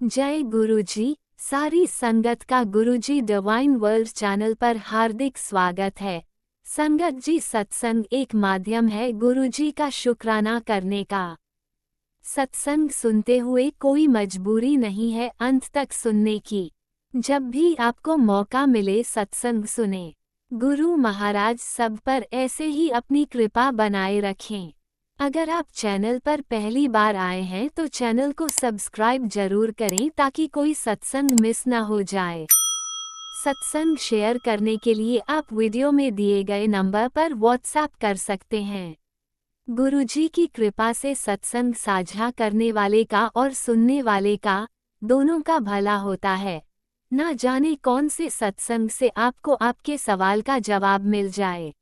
जय गुरुजी। सारी संगत का गुरुजी डिवाइन वर्ल्ड चैनल पर हार्दिक स्वागत है। संगत जी, सत्संग एक माध्यम है गुरुजी का शुक्राना करने का। सत्संग सुनते हुए कोई मजबूरी नहीं है अंत तक सुनने की। जब भी आपको मौका मिले सत्संग सुने। गुरु महाराज सब पर ऐसे ही अपनी कृपा बनाए रखें। अगर आप चैनल पर पहली बार आए हैं तो चैनल को सब्सक्राइब जरूर करें ताकि कोई सत्संग मिस ना हो जाए। सत्संग शेयर करने के लिए आप वीडियो में दिए गए नंबर पर व्हाट्सएप कर सकते हैं। गुरुजी की कृपा से सत्संग साझा करने वाले का और सुनने वाले का दोनों का भला होता है। ना जाने कौन से सत्संग से आपको आपके सवाल का जवाब मिल जाए।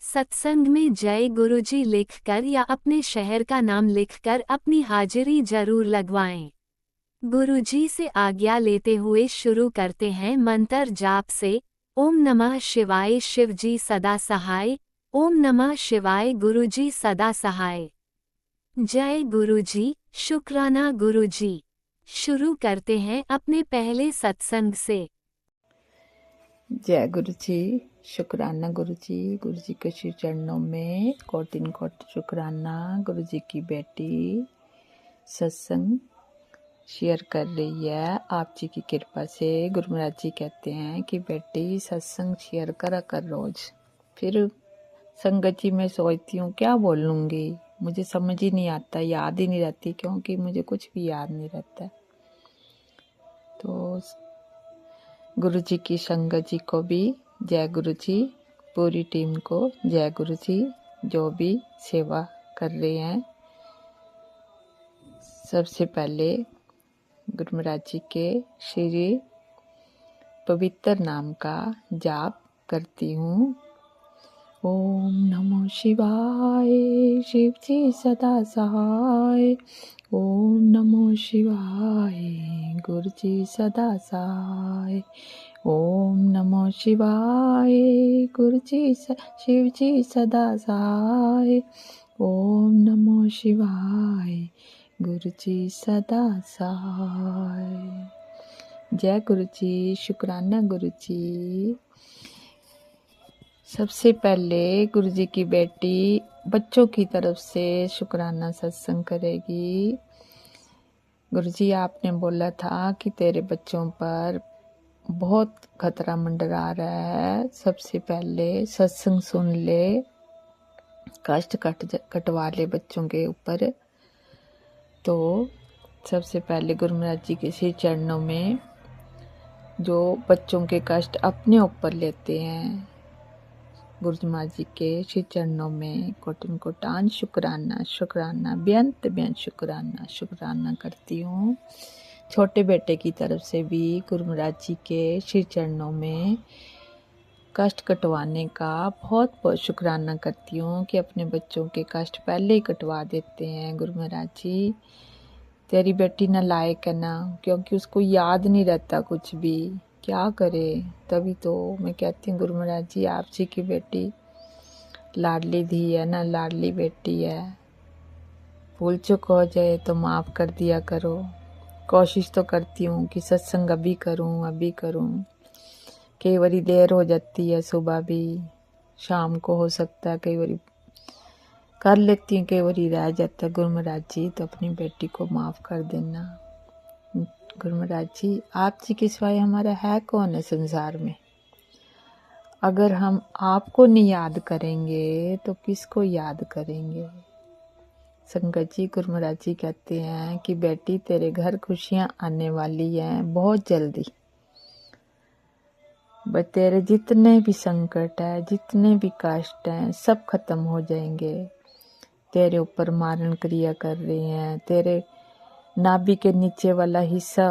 सत्संग में जय गुरुजी लिखकर या अपने शहर का नाम लिखकर अपनी हाजिरी जरूर लगवाएं। गुरुजी से आज्ञा लेते हुए शुरू करते हैं मंत्र जाप से। ओम नमः शिवाय शिवजी सदा सहाय। ओम नमः शिवाय गुरुजी सदा सहाय। जय गुरुजी, शुक्राना गुरुजी। शुरू करते हैं अपने पहले सत्संग से। जय गुरु जी, शुक्राना गुरु जी के श्री चरणों में कोटिन कोट शुक्राना। गुरु जी की बेटी सत्संग शेयर कर रही है आप जी की कृपा से। गुरु महाराज जी कहते हैं कि बेटी सत्संग शेयर करा कर रोज। फिर संगत जी मैं सोचती हूँ क्या बोलूँगी, मुझे समझ ही नहीं आता, याद ही नहीं रहती, क्योंकि मुझे कुछ भी याद नहीं रहता। तो गुरु जी की संगत जी को भी जय गुरु जी, पूरी टीम को जय गुरु जी, जो भी सेवा कर रहे हैं। सबसे पहले गुरु महाराज जी के श्री पवित्र नाम का जाप करती हूँ। ओम नमो शिवाय, शिव जी सदा सहाय। ओम नमो शिवाय, गुरु जी सदा सहाय। ओम नमो शिवाय, गुरु जी शिव जी सदा सहाय। ओम नमो शिवाय, गुरु जी सदा सहाय। जय गुरु जी, शुक्राना गुरु जी। सबसे पहले गुरु जी की बेटी बच्चों की तरफ से शुक्राना सत्संग करेगी। गुरु जी, आपने बोला था कि तेरे बच्चों पर बहुत खतरा मंडरा रहा है, सबसे पहले सत्संग सुन ले, कष्ट कटवा ले बच्चों के ऊपर। तो सबसे पहले गुरु महाराज जी के श्री चरणों में जो बच्चों के कष्ट अपने ऊपर लेते हैं, गुरु महाराज जी के श्री चरणों में कोटन कोटान शुक्राना शुक्राना बेअंत बेअंत शुक्राना शुक्राना करती हूँ। छोटे बेटे की तरफ से भी गुरु महाराज जी के श्री चरणों में कष्ट कटवाने का बहुत बहुत शुक्राना करती हूँ कि अपने बच्चों के कष्ट पहले ही कटवा देते हैं। गुरु महाराज जी, तेरी बेटी नालायक है ना, क्योंकि उसको याद नहीं रहता कुछ भी, क्या करे। तभी तो मैं कहती हूँ गुरु महाराज जी, आप जी की बेटी लाडली धी है ना, लाडली बेटी है। भूल चूक हो जाए तो माफ़ कर दिया करो। कोशिश तो करती हूँ कि सत्संग अभी करूँ। कई बारी देर हो जाती है, सुबह भी शाम को हो सकता है, कई बारी कर लेती हूँ, कई बारी रह जाता है। गुरु महाराज जी, तो अपनी बेटी को माफ़ कर देना। गुरु महाराज जी, आप जी के सिवाय हमारा है कौन है संसार में। अगर हम आपको नहीं याद करेंगे तो किसको याद करेंगे। संगत जी, गुरु महाराज जी कहते हैं कि बेटी तेरे घर खुशियाँ आने वाली हैं बहुत जल्दी। तेरे जितने भी संकट है, जितने भी कष्ट हैं, सब खत्म हो जाएंगे। तेरे ऊपर मारण क्रिया कर रहे हैं, तेरे नाभि के नीचे वाला हिस्सा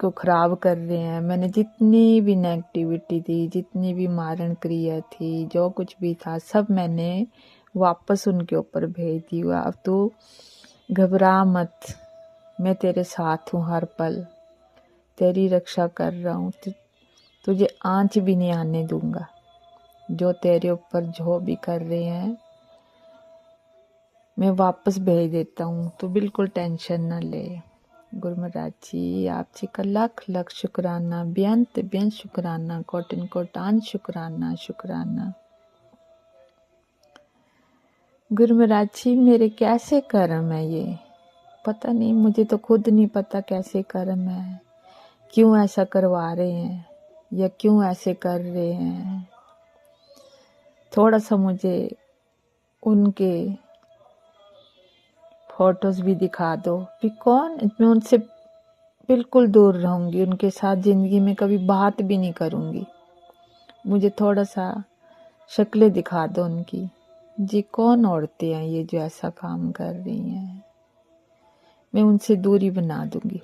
को खराब कर रहे हैं। मैंने जितनी भी नेगेटिविटी थी, जितनी भी मारण क्रिया थी, जो कुछ भी था, सब मैंने वापस उनके ऊपर भेज दिया। अब तू घबरा मत, मैं तेरे साथ हूँ, हर पल तेरी रक्षा कर रहा हूँ। तुझे आंच भी नहीं आने दूंगा। जो तेरे ऊपर जो भी कर रहे हैं मैं वापस भेज देता हूँ, तो बिल्कुल टेंशन ना ले। गुरु महाराज जी आप जी का लाख लाख शुक्राना, बेअंत बेअंत शुक्राना, कोटिन कोटान शुक्राना शुक्राना। गुरु महाराज जी मेरे कैसे कर्म है ये, पता नहीं, मुझे तो खुद नहीं पता कैसे कर्म है, क्यों ऐसा करवा रहे हैं या क्यों ऐसे कर रहे हैं। थोड़ा सा मुझे उनके फोटोज भी दिखा दो भी कौन, मैं उनसे बिल्कुल दूर रहूंगी, उनके साथ जिंदगी में कभी बात भी नहीं करूंगी। मुझे थोड़ा सा शक्लें दिखा दो उनकी, जी कौन औरतें हैं ये जो ऐसा काम कर रही हैं, मैं उनसे दूरी बना दूंगी।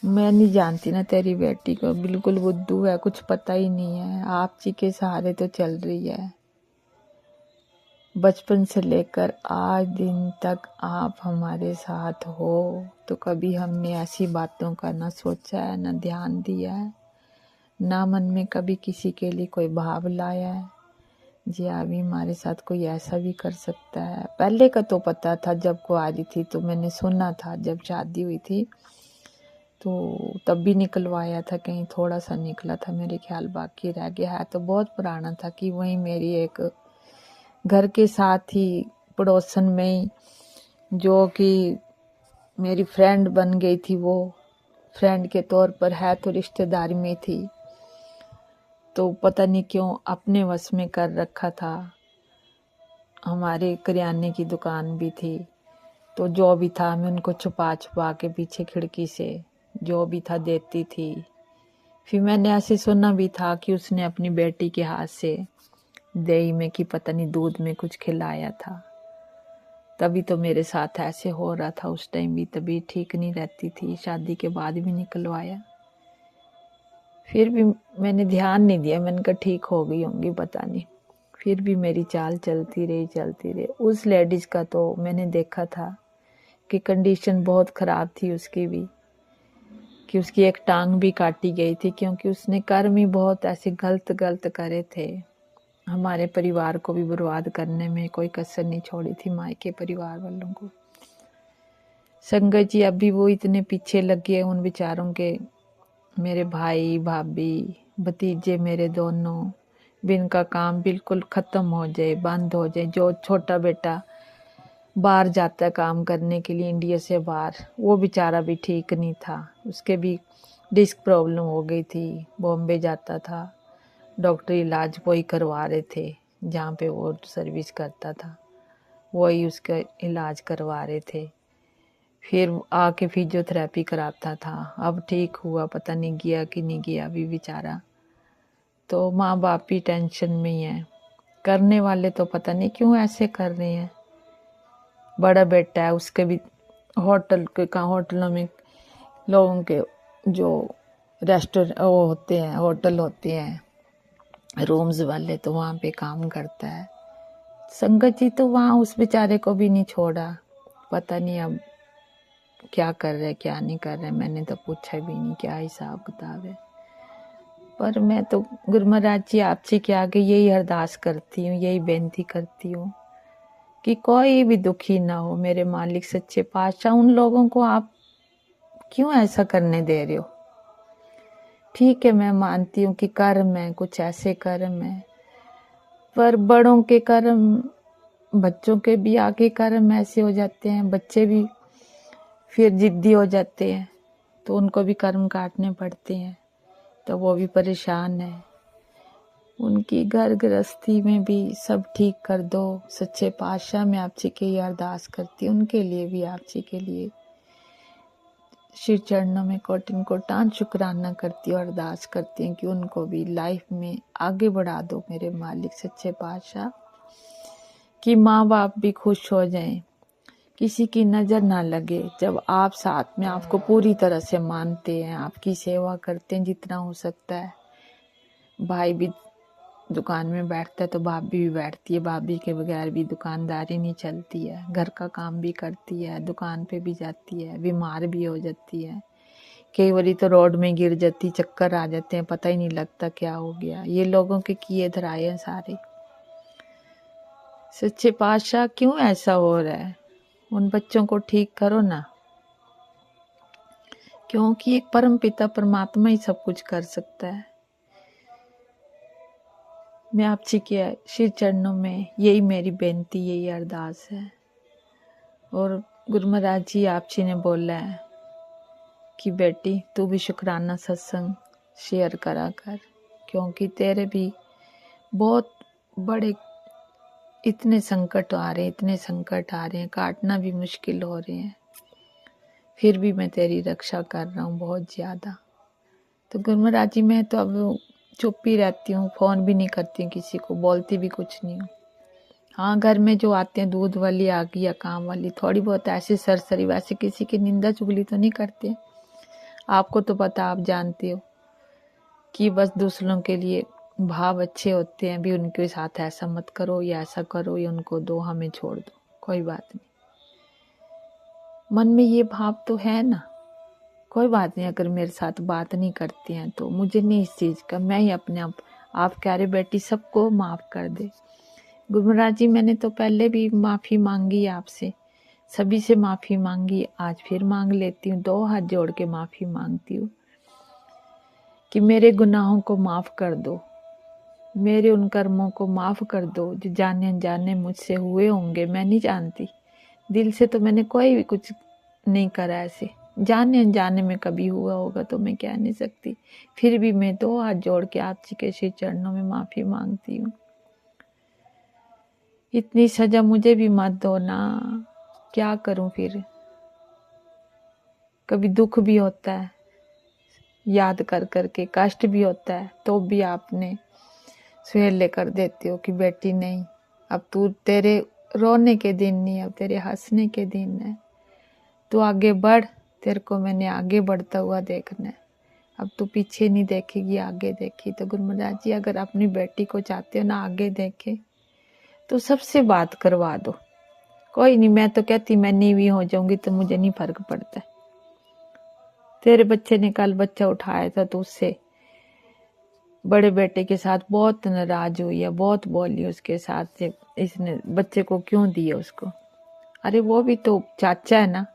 मैं नहीं जानती ना तेरी बेटी को, बिल्कुल बुद्धू है, कुछ पता ही नहीं है, आप जी के सहारे तो चल रही है। बचपन से लेकर आज दिन तक आप हमारे साथ हो, तो कभी हमने ऐसी बातों का ना सोचा है, ना ध्यान दिया है, ना मन में कभी किसी के लिए कोई भाव लाया है जी अभी हमारे साथ कोई ऐसा भी कर सकता है। पहले का तो पता था, जब को आ रही थी तो मैंने सुना था, जब शादी हुई थी तो तब भी निकलवाया था, कहीं थोड़ा सा निकला था मेरे ख्याल, बाकी रह गया है तो बहुत पुराना था कि वहीं मेरी एक घर के साथ ही पड़ोसन में जो कि मेरी फ्रेंड बन गई थी, वो फ्रेंड के तौर पर है तो रिश्तेदारी में थी, तो पता नहीं क्यों अपने वश में कर रखा था। हमारे करियाने की दुकान भी थी, तो जो भी था मैं उनको छुपा छुपा के पीछे खिड़की से जो भी था देती थी। फिर मैंने ऐसे सुना भी था कि उसने अपनी बेटी के हाथ से दही में कि पता नहीं दूध में कुछ खिलाया था, तभी तो मेरे साथ ऐसे हो रहा था। उस टाइम भी तबीयत ठीक नहीं रहती थी, शादी के बाद भी निकलवाया, फिर भी मैंने ध्यान नहीं दिया, मैंने कहा ठीक हो गई होंगी पता नहीं, फिर भी मेरी चाल चलती रही। उस लेडीज का तो मैंने देखा था कि कंडीशन बहुत ख़राब थी उसकी भी, कि उसकी एक टांग भी काटी गई थी, क्योंकि उसने कर्म ही बहुत ऐसे गलत करे थे। हमारे परिवार को भी बर्बाद करने में कोई कसर नहीं छोड़ी थी, मायके परिवार वालों को। संगत जी अभी वो इतने पीछे लगे उन बेचारों के, मेरे भाई भाभी भतीजे मेरे दोनों, जिनका काम बिल्कुल ख़त्म हो जाए, बंद हो जाए। जो छोटा बेटा बाहर जाता है काम करने के लिए इंडिया से बाहर, वो बेचारा भी ठीक नहीं था, उसके भी डिस्क प्रॉब्लम हो गई थी, बॉम्बे जाता था, डॉक्टर इलाज वही करवा रहे थे जहाँ पे वो सर्विस करता था, वही उसका इलाज करवा रहे थे। फिर आके फिजियोथेरेपी कराता था, अब ठीक हुआ, पता नहीं गया कि नहीं गया अभी बेचारा। तो माँ बाप भी टेंशन में ही है, करने वाले तो पता नहीं क्यों ऐसे कर रहे हैं। बड़ा बेटा है उसके भी होटलों में लोगों के जो रेस्टोरेंट वो होते हैं, होटल होते हैं रूम्स वाले, तो वहाँ पे काम करता है। संगत जी तो वहाँ उस बेचारे को भी नहीं छोड़ा, पता नहीं अब क्या कर रहे क्या नहीं कर रहे, मैंने तो पूछा भी नहीं क्या हिसाब किताब है। पर मैं तो गुरु महाराज जी आपसे के आगे यही अरदास करती हूँ, यही बेनती करती हूँ कि कोई भी दुखी ना हो। मेरे मालिक सच्चे पातशाह, उन लोगों को आप क्यों ऐसा करने दे रहे हो? ठीक है मैं मानती हूँ कि कर्म है, कुछ ऐसे कर्म है, पर बड़ों के कर्म, बच्चों के भी आगे कर्म ऐसे हो जाते हैं, बच्चे भी फिर जिद्दी हो जाते हैं तो उनको भी कर्म काटने पड़ते हैं, तो वो भी परेशान है। उनकी घर गृहस्थी में भी सब ठीक कर दो सच्चे पातशाह। मैं आप जी की ये अरदास करती हूँ, उनके लिए भी आप जी के लिए श्री चरणों में कोटिन कोटान शुक्राना करती हूँ, अरदास करती हूँ कि उनको भी लाइफ में आगे बढ़ा दो मेरे मालिक सच्चे पातशाह, कि माँ बाप भी खुश हो जाएं, किसी की नज़र ना लगे। जब आप साथ में आपको पूरी तरह से मानते हैं, आपकी सेवा करते हैं जितना हो सकता है, भाई भी दुकान में बैठता है तो भाभी भी बैठती है, भाभी के बगैर भी दुकानदारी नहीं चलती है, घर का काम भी करती है, दुकान पे भी जाती है, बीमार भी हो जाती है, कई बारी तो रोड में गिर जाती, चक्कर आ जाते हैं, पता ही नहीं लगता क्या हो गया। ये लोगों के किए धराए हैं सारे। सच्चे पातशाह क्यों ऐसा हो रहा है? उन बच्चों को ठीक करो ना। क्योंकि एक परम पिता परमात्मा ही सब कुछ कर सकता है। मैं आप जी के श्री चरणों में यही मेरी बेनती, यही अरदास है। और गुरु महाराज जी आप जी ने बोला है कि बेटी तू भी शुक्राना सत्संग शेयर करा कर, क्योंकि तेरे भी बहुत बड़े इतने संकट आ रहे हैं, इतने संकट आ रहे हैं, काटना भी मुश्किल हो रहे हैं, फिर भी मैं तेरी रक्षा कर रहा हूँ बहुत ज़्यादा। तो गुरु महाराज जी मैं तो अब चुप ही रहती हूँ, फ़ोन भी नहीं करती हूँ किसी को, बोलती भी कुछ नहीं हूँ। हाँ, घर में जो आते हैं दूध वाली आ गई या काम वाली, थोड़ी बहुत ऐसी सरसरी, वैसे किसी की निंदा चुगली तो नहीं करते। आपको तो पता, आप जानते हो कि बस दूसरों के लिए भाव अच्छे होते हैं, भी उनके साथ ऐसा मत करो या ऐसा करो या उनको दो, हमें छोड़ दो, कोई बात नहीं। मन में ये भाव तो है ना, कोई बात नहीं, अगर मेरे साथ बात नहीं करते हैं तो मुझे नहीं इस चीज़ का, मैं ही अपने आप कह रहे बेटी सबको माफ़ कर दे। गुरु महाराज जी मैंने तो पहले भी माफ़ी मांगी आपसे, सभी से माफ़ी मांगी, आज फिर मांग लेती हूँ, 2 हाथ जोड़ के माफ़ी मांगती हूँ कि मेरे गुनाहों को माफ़ कर दो, मेरे उन कर्मों को माफ़ कर दो जो जाने अनजाने मुझसे हुए होंगे। मैं नहीं जानती, दिल से तो मैंने कोई भी कुछ नहीं करा, ऐसे जाने अनजाने में कभी हुआ होगा तो मैं कह नहीं सकती, फिर भी मैं 2 हाथ जोड़ के आप जी के श्री चरणों में माफ़ी मांगती हूँ। इतनी सजा मुझे भी मत दो ना, क्या करूं फिर। कभी दुख भी होता है, याद कर करके कष्ट भी होता है, तो भी आपने सवेले कर देते हो कि बेटी नहीं, अब तू, तेरे रोने के दिन नहीं, अब तेरे हंसने के दिन है, तू आगे बढ़, तेरे को मैंने आगे बढ़ता हुआ देखना है, अब तू पीछे नहीं देखेगी, आगे देखी। तो गुरु महाराज जी अगर अपनी बेटी को चाहते हो ना आगे देखे तो सबसे बात करवा दो, कोई नहीं, मैं तो कहती मैं नीवी हो जाऊंगी तो मुझे नहीं फर्क पड़ता। तेरे बच्चे ने कल बच्चा उठाया था तो उससे बड़े बेटे के साथ बहुत नाराज हुई है, बहुत बोली उसके साथ, इसने बच्चे को क्यों दिया उसको। अरे वो भी तो चाचा है ना,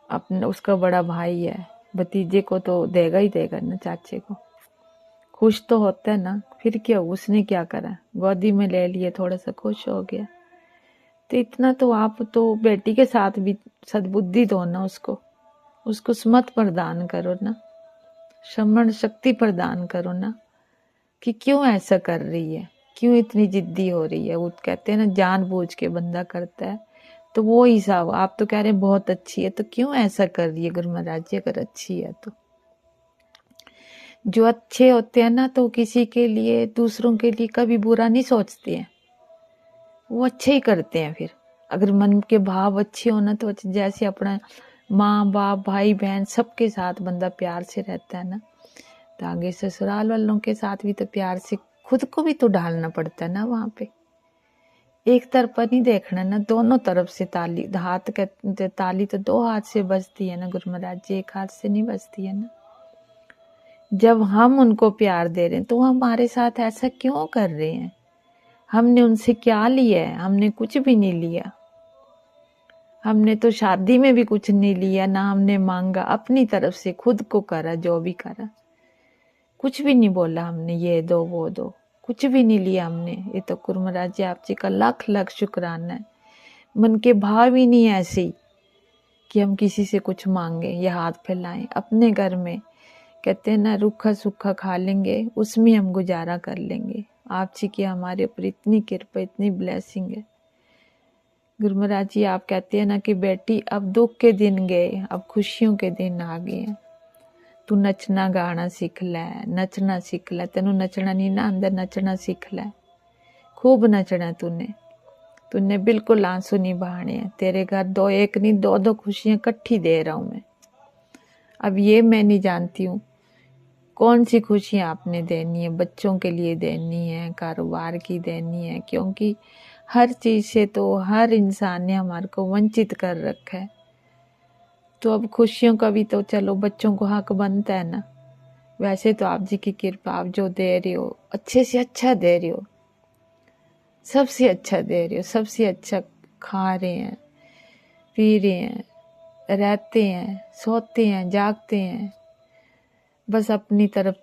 अपना उसका बड़ा भाई है, भतीजे को तो देगा ही देगा ना, चाचे को खुश तो होता है ना। फिर क्या, उसने क्या करा, गोदी में ले लिए, थोड़ा सा खुश हो गया। तो इतना तो आप तो बेटी के साथ भी सद्बुद्धि दो ना, उसको स्मत प्रदान करो ना, श्रवण शक्ति प्रदान करो ना, कि क्यों ऐसा कर रही है, क्यों इतनी जिद्दी हो रही है। वो कहते हैं ना जानबूझ के बंदा करता है, तो वो हिसाब आप तो कह रहे हैं बहुत अच्छी है, तो क्यों ऐसा कर रही है गुरु महाराज जी, अगर अच्छी है तो। जो अच्छे होते हैं ना तो किसी के लिए, दूसरों के लिए कभी बुरा नहीं सोचते हैं, वो अच्छे ही करते हैं। फिर अगर मन के भाव अच्छे हो ना तो जैसे अपना माँ बाप भाई बहन सबके साथ बंदा प्यार से रहता है ना, तो आगे ससुराल वालों के साथ भी तो प्यार से, खुद को भी तो ढालना पड़ता है ना वहाँ पे। एक तरफा नहीं देखना ना, दोनों तरफ से ताली, हाथ कहते ताली तो 2 हाथ से बजती है ना गुरु महाराज जी, एक हाथ से नहीं बजती है ना। जब हम उनको प्यार दे रहे हैं तो हमारे साथ ऐसा क्यों कर रहे हैं, हमने उनसे क्या लिया है, हमने कुछ भी नहीं लिया। हमने तो शादी में भी कुछ नहीं लिया ना, हमने मांगा, अपनी तरफ से खुद को करा, जो भी करा, कुछ भी नहीं बोला हमने ये दो वो दो, कुछ भी नहीं लिया हमने। ये तो गुरु महाराज जी आप जी का लाख लाख शुक्राना है। मन के भाव ही नहीं ऐसे कि हम किसी से कुछ मांगे या हाथ फैलाएं। अपने घर में कहते हैं ना, रूखा सूखा खा लेंगे, उसमें हम गुजारा कर लेंगे। आप जी की हमारे ऊपर इतनी कृपा, इतनी ब्लेसिंग है। गुरु महाराज जी आप कहते हैं ना कि बेटी अब दुख के दिन गए, अब खुशियों के दिन आ गए हैं, तू नचना गाना सीख लै, नचना सीख लै, तेनू नचना नहीं ना अंदर, नचना सीख लै, खूब नचना तूने बिल्कुल आंसू नहीं बहाने हैं। तेरे घर 2 एक नहीं 2 खुशियां इकट्ठी दे रहा हूं मैं। अब ये मैं नहीं जानती हूँ कौन सी खुशियां आपने देनी है, बच्चों के लिए देनी है, कारोबार की देनी है, क्योंकि हर चीज से तो हर इंसान ने हमारे को वंचित कर रखा है। तो अब खुशियों का भी तो चलो बच्चों को हक बनता है ना। वैसे तो आप जी की कृपा, आप जो दे रहे हो अच्छे से अच्छा दे रहे हो, सबसे अच्छा दे रहे हो, सबसे अच्छा खा रहे हैं, पी रहे हैं, रहते हैं, सोते हैं, जागते हैं, बस अपनी तरफ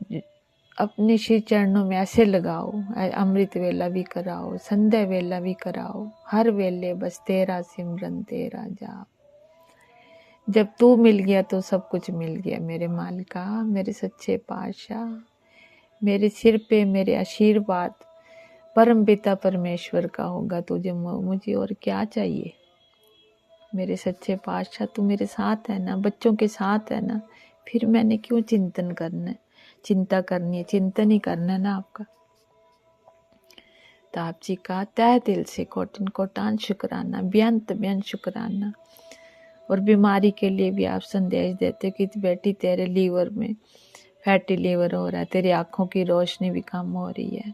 अपने श्री चरणों में ऐसे लगाओ। अमृत वेला भी कराओ, संध्या वेला भी कराओ, हर वेले बस तेरा सिमरन तेरा जाप। जब तू मिल गया तो सब कुछ मिल गया मेरे मालिका, मेरे सच्चे पातशाह। मेरे सिर पे मेरे आशीर्वाद परम पिता परमेश्वर का होगा, तुझे मुझे और क्या चाहिए। मेरे सच्चे पातशाह तू मेरे साथ है ना, बच्चों के साथ है ना, फिर मैंने क्यों चिंता करनी है, चिंतन ही करना है ना आपका। तो आप जी का तहे दिल से कोटन कोटान शुक्राना, बेअंत बेअंत शुक्राना। और बीमारी के लिए भी आप संदेश देते कि बेटी तेरे लीवर में फैटी लीवर हो रहा है, तेरी आंखों की रोशनी भी कम हो रही है,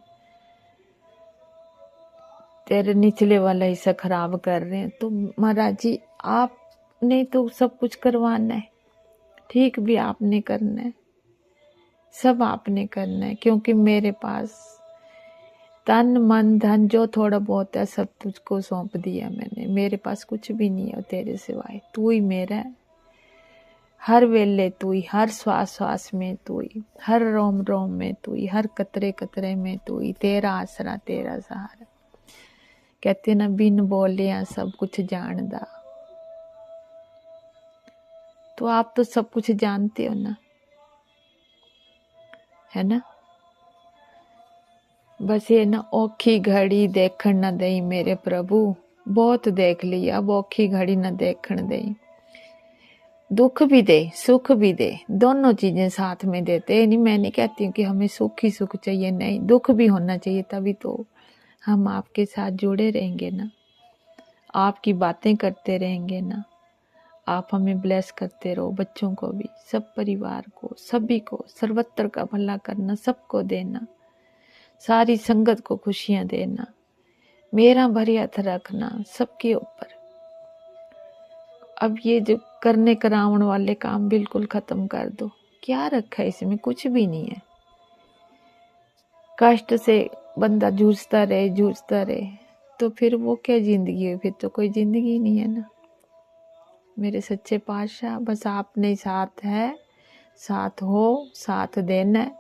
तेरे निचले वाला हिस्सा खराब कर रहे हैं। तो महाराज जी आपने तो सब कुछ करवाना है, ठीक भी आपने करना है, सब आपने करना है, क्योंकि मेरे पास तन मन धन जो थोड़ा बहुत है सब तुझको सौंप दिया मैंने। मेरे पास कुछ भी नहीं है तेरे सिवाय, तू ही मेरा है। हर वेले तू ही, हर श्वास श्वास में तू ही, हर रोम रोम में तू ही, हर कतरे कतरे में तू ही, तेरा आसरा तेरा सहारा। कहते ना बिन बोलिया सब कुछ जानदा, तो आप तो सब कुछ जानते हो ना, है ना। बस ये ना औखी घड़ी देखण न दई मेरे प्रभु, बहुत देख लिया, अब औखी घड़ी न देखण दई। दुख भी दे सुख भी दे, दोनों चीजें साथ में देते नहीं। मैं नहीं कहती हूँ कि हमें सुख ही सुख चाहिए, नहीं, दुख भी होना चाहिए, तभी तो हम आपके साथ जुड़े रहेंगे ना, आपकी बातें करते रहेंगे ना। आप हमें ब्लेस करते रहो, बच्चों को भी, सब परिवार को, सभी को सर्वत्र का भला करना, सबको देना, सारी संगत को खुशियां देना, मेरा भरी हथ रखना सबके ऊपर। अब ये जो करने करावण वाले काम बिल्कुल खत्म कर दो। क्या रखा है इसमें, कुछ भी नहीं है। कष्ट से बंदा जूझता रहे तो फिर वो क्या जिंदगी है, फिर तो कोई जिंदगी नहीं है ना। मेरे सच्चे पातशाह बस आपने साथ है, साथ हो, साथ देना है।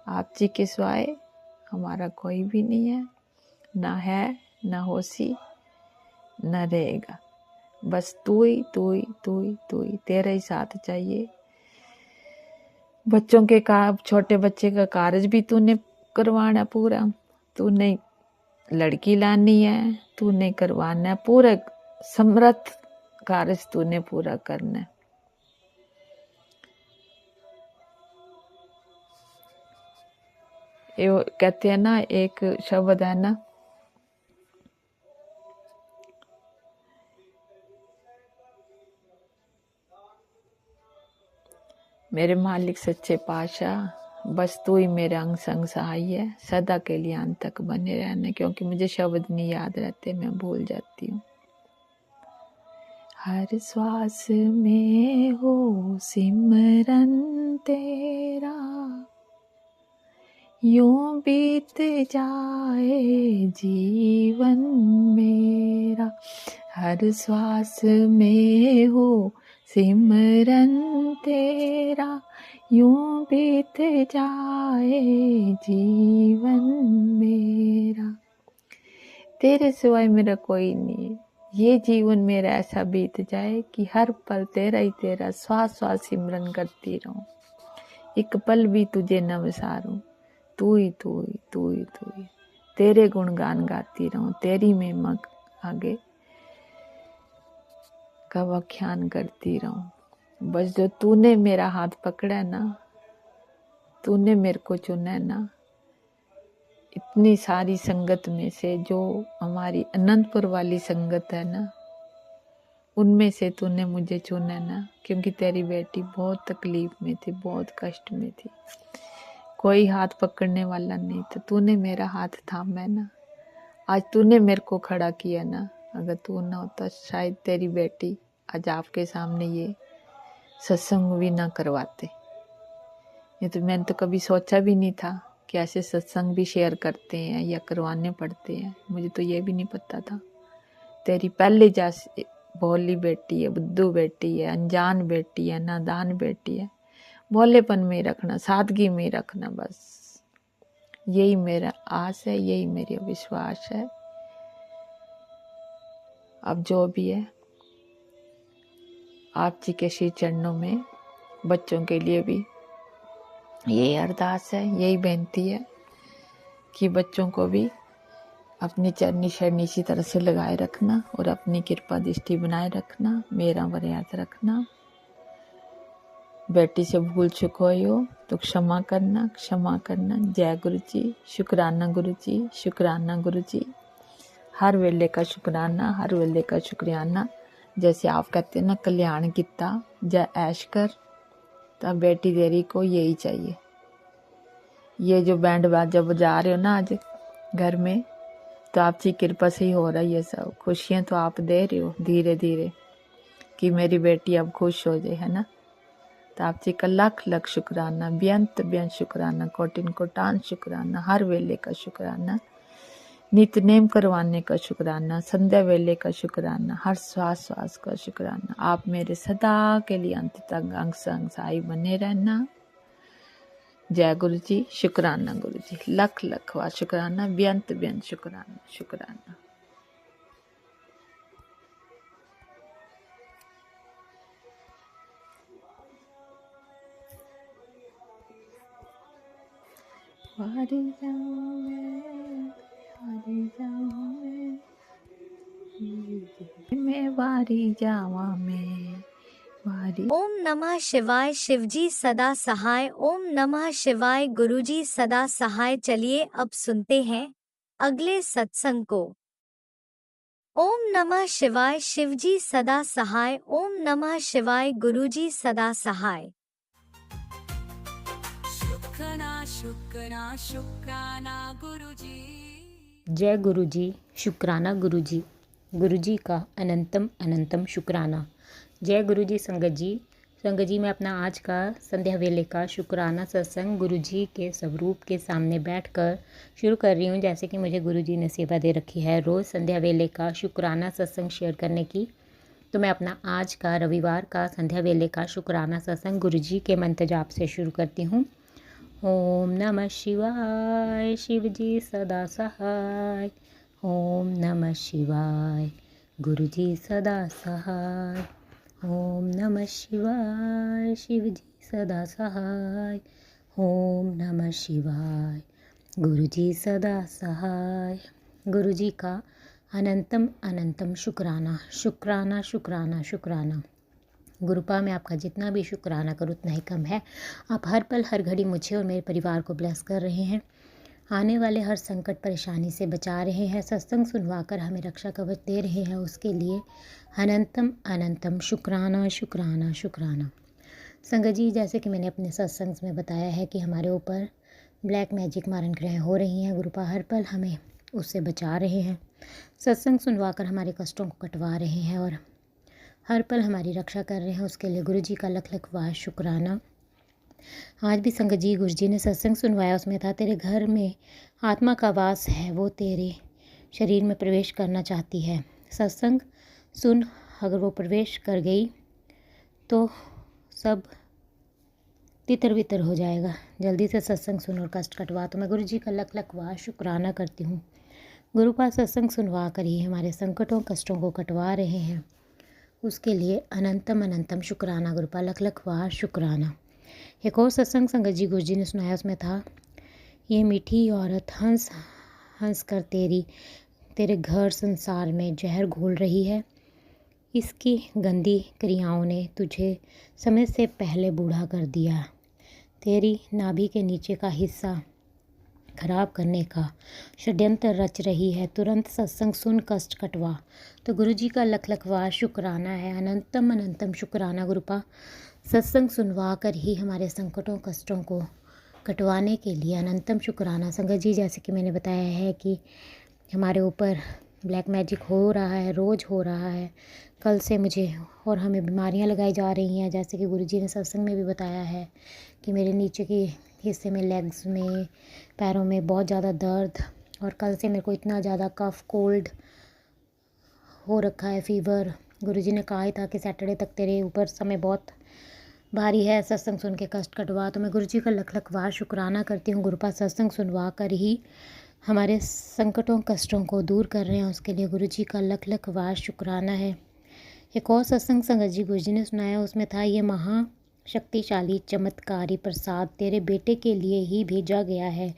आप जी के सिवाय हमारा कोई भी नहीं है, ना है, ना होसी, ना रहेगा। बस तू ही, तेरा ही साथ चाहिए। बच्चों के छोटे बच्चे का कार्य भी तूने करवाना पूरा, तूने लड़की लानी है, तूने करवाना है पूरा, समर्थ कार्य तूने पूरा करना है। ये कहते हैं ना, एक शब्द है ना, मेरे मालिक सच्चे पातशाह बस तू ही मेरे अंग संग सहाय है, सदा के लिए अंत तक बने रहना। क्योंकि मुझे शब्द नहीं याद रहते, मैं भूल जाती हूँ। हर श्वास में हो सिमरन तेरा, यूं बीत जाए जीवन मेरा। हर श्वास में हो सिमरन तेरा, यूं बीत जाए जीवन मेरा। तेरे सिवाय मेरा कोई नहीं, ये जीवन मेरा ऐसा बीत जाए कि हर पल तेरा ही तेरा, श्वास श्वास सिमरन करती रहूं, एक पल भी तुझे न विसारूं। तू ही, तेरे गुणगान गाती रहूं, तेरी महिमा आगे का व्याख्यान करती रहूं। बस जो तूने मेरा हाथ पकड़ा है ना, तूने मेरे को चुना है ना, इतनी सारी संगत में से जो हमारी अनंतपुर वाली संगत है ना, उनमें से तूने मुझे चुना है ना। क्योंकि तेरी बेटी बहुत तकलीफ में थी, बहुत कष्ट में थी, कोई हाथ पकड़ने वाला नहीं था, तूने मेरा हाथ थामा है ना। आज तूने मेरे को खड़ा किया ना, अगर तू ना होता शायद तेरी बेटी आज आपके सामने ये सत्संग भी ना करवाते। ये तो मैंने तो कभी सोचा भी नहीं था कि ऐसे सत्संग भी शेयर करते हैं या करवाने पड़ते हैं, मुझे तो ये भी नहीं पता था। तेरी भोली बेटी है, बुद्धू बेटी है, अनजान बेटी है, नादान बेटी है। भोलेपन में रखना, सादगी में रखना, बस यही मेरा आस है, यही मेरी विश्वास है। अब जो भी है आप जी के श्री चरणों में बच्चों के लिए भी यही अरदास है, यही बेनती है कि बच्चों को भी अपनी चरनी शरणी इसी तरह से लगाए रखना और अपनी कृपा दृष्टि बनाए रखना, मेरा मर्याद रखना। बेटी से भूल चुक हो तो क्षमा करना, क्षमा करना। जय गुरु जी, शुक्राना गुरु जी, शुक्राना गुरु जी। हर वेले का शुक्राना, हर वेले का शुक्रियाना। जैसे आप कहते हैं ना, कल्याण किता जय ऐश कर, तब बेटी तेरी को यही चाहिए। ये जो बैंड बाजा बजा रहे हो ना आज घर में, तो आपकी कृपा से ही हो रहा है ये सब। खुशियाँ तो आप दे रहे हो धीरे धीरे कि मेरी बेटी अब खुश हो जाए, है ना। तो आप जी का लख लख शुक्राना, बेअंत बेअंत शुक्राना, कोटिन कोटान शुक्राना, हर वेले का शुक्राना, नितनेम करवाने का शुक्राना, संध्या वेले का शुक्राना, हर श्वास श्वास का शुक्राना। आप मेरे सदा के लिए अंत तक अंग संग साई बने रहना। जय गुरु जी, शुक्राना गुरु जी, लख लख वा शुक्राना, बेअंत बेअंत शुक्राना, शुक्राना। वारी जाऊं मैं वारी जावा मैं वारी। ओम नमः शिवाय। शिवजी सदा सहाय। ओम नमः शिवाय। गुरुजी सदा सहाय। चलिए अब सुनते हैं अगले सत्संग को। ओम नमः शिवाय। शिवजी सदा सहाय। ओम नमः शिवाय। गुरुजी सदा सहाय। शुक्राना शुक्राना गुरुजी। जय गुरुजी, शुक्राना गुरुजी। गुरुजी का अनंतम अनंतम शुक्राना। जय गुरुजी। संगत जी मैं अपना आज का संध्या वेले का शुक्राना सत्संग गुरुजी के स्वरूप के सामने बैठकर शुरू कर रही हूँ। जैसे कि मुझे गुरुजी ने सेवा दे रखी है रोज़ संध्या वेले का शुक्राना सत्संग शेयर करने की, तो मैं अपना आज का रविवार का संध्या वेले का शुक्राना सत्संग गुरुजी के मंत्र जाप से शुरू करती हूँ। ओम नमः शिवाय। शिवजी सदा सहाय। ओम नमः शिवाय। गुरुजी सदा सहाय। ओम नमः शिवाय। शिवजी सदा सहाय। ओम नमः शिवाय। गुरुजी सदा सहाय। गुरुजी का अनंतम अनंतम शुक्राना, शुक्राना शुक्राना शुक्राना। गुरुपा में आपका जितना भी शुक्राना करूँ उतना ही कम है। आप हर पल हर घड़ी मुझे और मेरे परिवार को ब्लेस कर रहे हैं, आने वाले हर संकट परेशानी से बचा रहे हैं, सत्संग सुनवाकर हमें रक्षा कवच दे रहे हैं, उसके लिए अनंतम अनंतम शुक्राना शुक्राना शुक्राना। संगत जी, जैसे कि मैंने अपने सत्संग में बताया है कि हमारे ऊपर ब्लैक मैजिक मारण क्रियाएँ हो रही हैं। गुरुपा हर पल हमें उससे बचा रहे हैं, सत्संग सुनवाकर हमारे कष्टों को कटवा रहे हैं और हर पल हमारी रक्षा कर रहे हैं। उसके लिए गुरु जी का लख लख वाह शुक्राना। आज भी संगत जी गुरु जी ने सत्संग सुनवाया, उसमें था तेरे घर में आत्मा का वास है, वो तेरे शरीर में प्रवेश करना चाहती है। सत्संग सुन, अगर वो प्रवेश कर गई तो सब तितर बितर हो जाएगा। जल्दी से सत्संग सुन और कष्ट कटवा। तो मैं गुरु जी का लख लख वाह शुक्राना करती हूँ। गुरु पास सत्संग सुनवा कर ही हमारे संकटों कष्टों को कटवा रहे हैं, उसके लिए अनंतम अनंतम शुक्राना। गुरुपा लख लख वाह शुक्राना। एक और सत्संग संगत जी गुरु जी ने सुनाया, उसमें था ये मीठी औरत हंस हंस कर तेरे घर संसार में जहर घोल रही है। इसकी गंदी क्रियाओं ने तुझे समय से पहले बूढ़ा कर दिया। तेरी नाभि के नीचे का हिस्सा खराब करने का षड्यंत्र रच रही है। तुरंत सत्संग सुन कष्ट कटवा। तो गुरु जी का लख लख वाह शुक्राना है, अनंतम अनंतम शुक्राना। गुरुपा सत्संग सुनवा कर ही हमारे संकटों कष्टों को कटवाने के लिए अनंतम शुक्राना। संगत जी, जैसे कि मैंने बताया है कि हमारे ऊपर ब्लैक मैजिक हो रहा है, रोज़ हो रहा है। कल से मुझे और हमें बीमारियां लगाई जा रही हैं, जैसे कि गुरु जी ने सत्संग में भी बताया है कि मेरे नीचे के हिस्से में, लेग्स में, पैरों में बहुत ज़्यादा दर्द, और कल से मेरे को इतना ज़्यादा कफ कोल्ड हो रखा है, फीवर, गुरुजी ने कहा ही था कि सैटरडे तक तेरे ऊपर समय बहुत भारी है, सत्संग सुन के कष्ट कटवा। तो मैं गुरुजी का लख लख बार शुक्राना करती हूँ। गुरुपाद सत्संग सुनवा कर ही हमारे संकटों कष्टों को दूर कर रहे हैं, उसके लिए गुरुजी का लख लख बार शुक्राना है। एक और सत्संग संगत जी गुरुजी ने सुनाया, उसमें था ये महाशक्तिशाली चमत्कारी प्रसाद तेरे बेटे के लिए ही भेजा गया है।